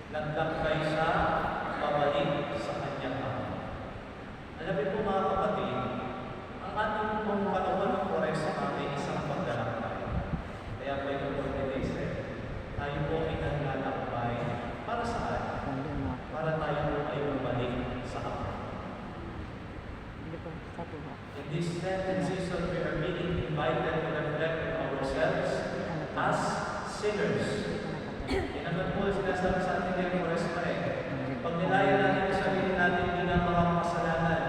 Naglakbay siya pabalik sa kanyang ama. Alam niyo po mga kapatid, ang ating pong panahon ng Kwaresma ay isang paglalakbay. Kaya po ito po tayo po ay naglalakbay para saan? Para tayo po ay bumalik sa ama. In this Lenten season, we are being invited to reflect on ourselves as sinners. Yan naman po sinasabi sa ating ngayong Kwaresma eh. Pag nilaya natin ang sarili natin bilang mga makasalanan,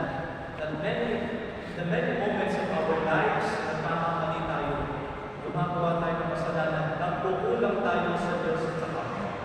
the many moments of our lives, nagkakamali tayo, gumagawa tayo ng kasalanan, nagkukulang tayo sa Diyos